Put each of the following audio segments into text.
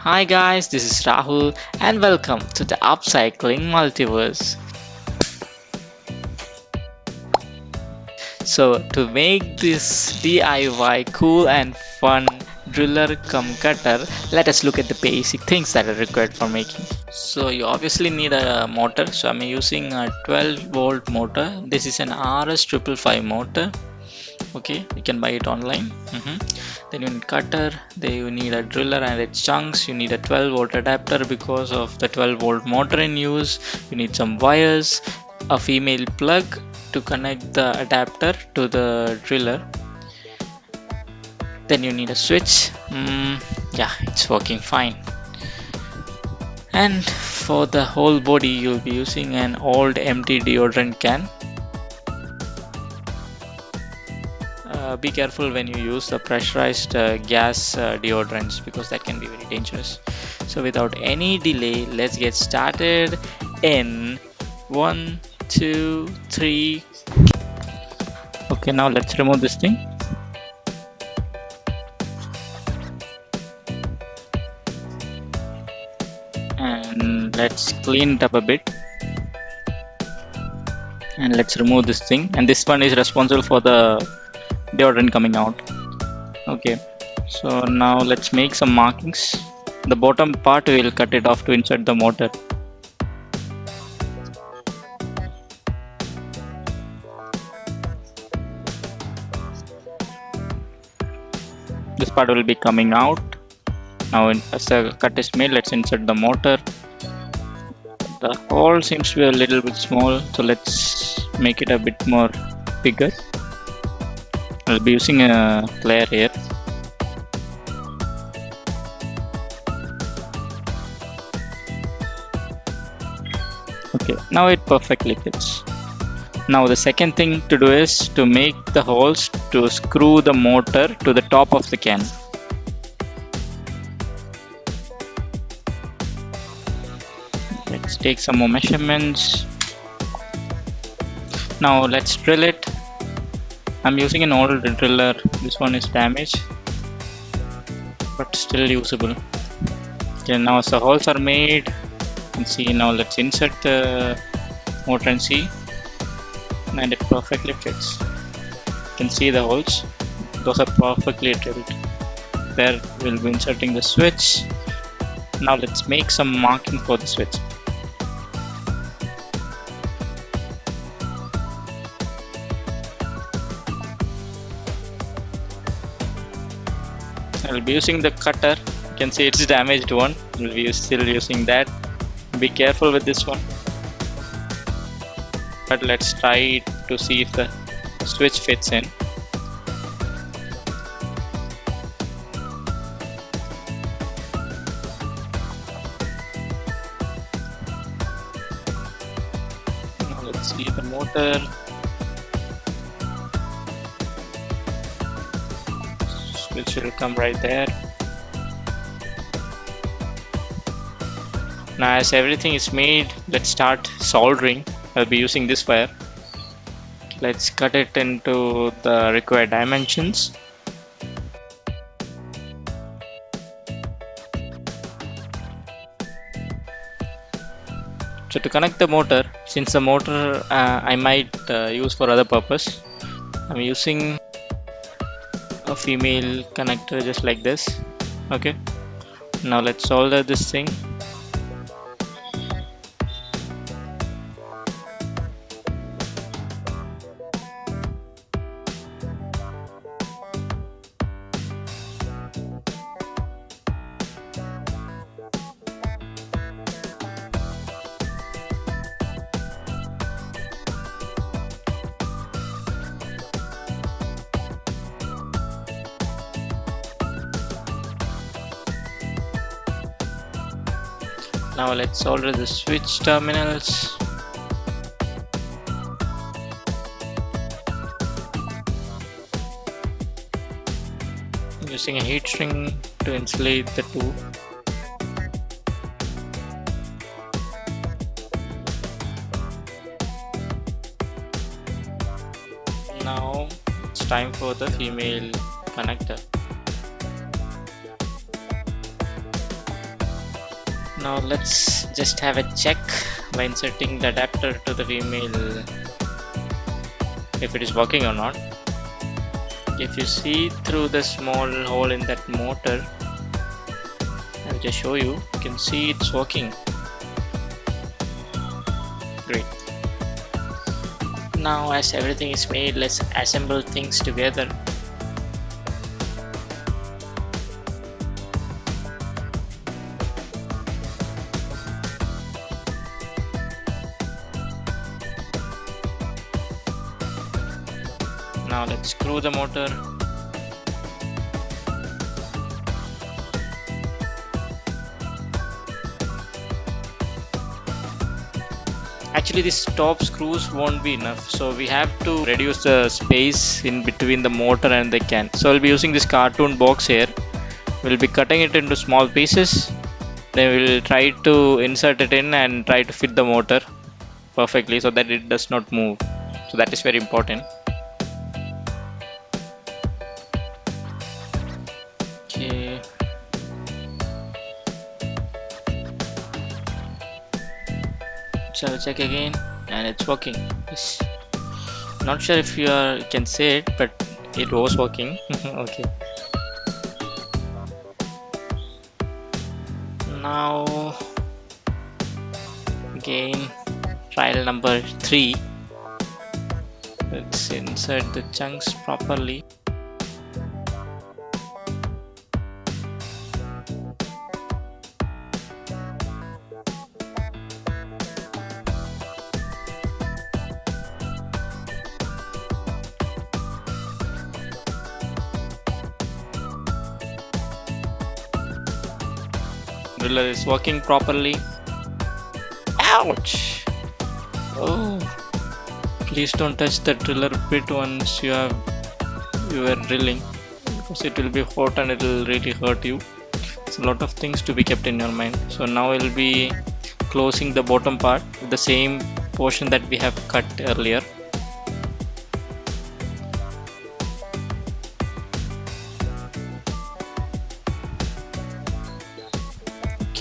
Hi guys, this is Rahul and welcome to the Upcycling Multiverse. So to make this DIY cool and fun driller cum cutter, let us look at the basic things that are required for making. So you obviously need a motor. So I'm using a 12-volt motor. This is an RS555 motor. Okay, you can buy it online. Then you need cutter, then you need a driller and its chunks. You need a 12-volt adapter because of the 12-volt motor in use. You need some wires, a female plug to connect the adapter to the driller. Then you need a switch. Yeah, it's working fine. And for the whole body you'll be using an old empty deodorant can. Be careful when you use the pressurized gas deodorants because that can be very dangerous. So without any delay, let's get started in 1, 2, 3. Okay, now let's remove this thing. And let's clean it up a bit. And let's remove this thing. And this one is responsible for the deodorant coming out. Okay, so now let's make some markings. The bottom part we will cut it off to insert the motor. This part will be coming out. Now as the cut is made, let's insert the motor. The hole seems to be a little bit small, so let's make it a bit more bigger. I'll be using a plier here. Okay, now it perfectly fits. Now the second thing to do is to make the holes to screw the motor to the top of the can. Let's take some more measurements. Now let's drill it. I'm using an old driller. This one is damaged, but still usable. Okay, now as the holes are made, you can see. Now let's insert the motor and see, and it perfectly fits. You can see the holes; those are perfectly drilled. There we'll be inserting the switch. Now let's make some marking for the switch. I'll be using the cutter. You can see it's damaged one. We'll be still using that. Be careful with this one. But let's try to see if the switch fits in. Now let's see the motor. Switch will come right there. Now as everything is made, let's start soldering. I'll be using this wire. Let's cut it into the required dimensions. So to connect the motor, since the motor I might use for other purpose, I'm using a female connector just like this. Okay, now let's solder this thing. Now let's solder the switch terminals. Using a heat shrink to insulate the two. Now it's time for the female connector. Now let's just have a check by inserting the adapter to the female if it is working or not. If you see through the small hole in that motor, I'll just show you. You can see it's working. Great. Now as everything is made, let's assemble things together. Now let's screw the motor. Actually these top screws won't be enough, so we have to reduce the space in between the motor and the can. So I'll be using this cartoon box here. We'll be cutting it into small pieces. Then we'll try to insert it in and try to fit the motor perfectly so that it does not move. So that is very important. Okay. So I'll check again and it's working. Yes. Not sure if can say it, but it was working. Okay. Now again trial number 3. Let's insert the chunks properly. Driller is working properly. Ouch! Oh, please don't touch the driller bit once you are drilling, because it will be hot and it will really hurt you. It's a lot of things to be kept in your mind. So now we'll be closing the bottom part with the same portion that we have cut earlier.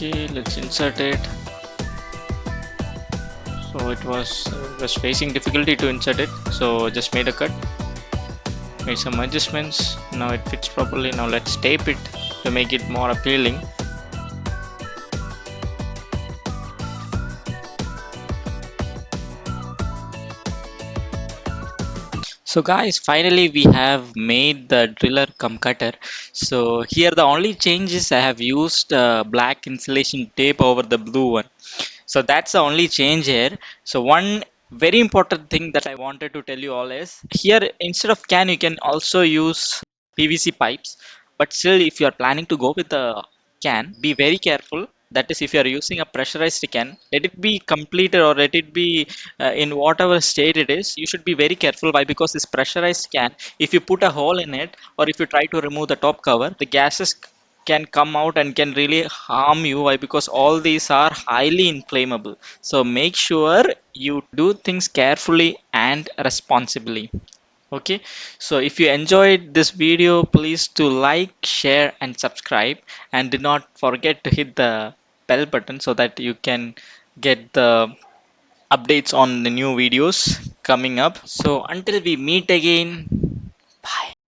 Okay, let's insert it. So it was facing difficulty to insert it, so just made a cut, made some adjustments. Now it fits properly. Now let's tape it to make it more appealing. So guys, finally we have made the driller cum cutter. So here the only change is I have used black insulation tape over the blue one. So that's the only change here. So one very important thing that I wanted to tell you all is here instead of can you can also use PVC pipes. But still if you are planning to go with a can, be very careful. That is if you are using a pressurized can, let it be completed or let it be in whatever state it is. You should be very careful. Why? Because this pressurized can, if you put a hole in it or if you try to remove the top cover, the gases can come out and can really harm you. Why? Because all these are highly inflammable. So make sure you do things carefully and responsibly. Okay, so if you enjoyed this video, please to like, share and subscribe, and do not forget to hit the bell button so that you can get the updates on the new videos coming up. So until we meet again, bye.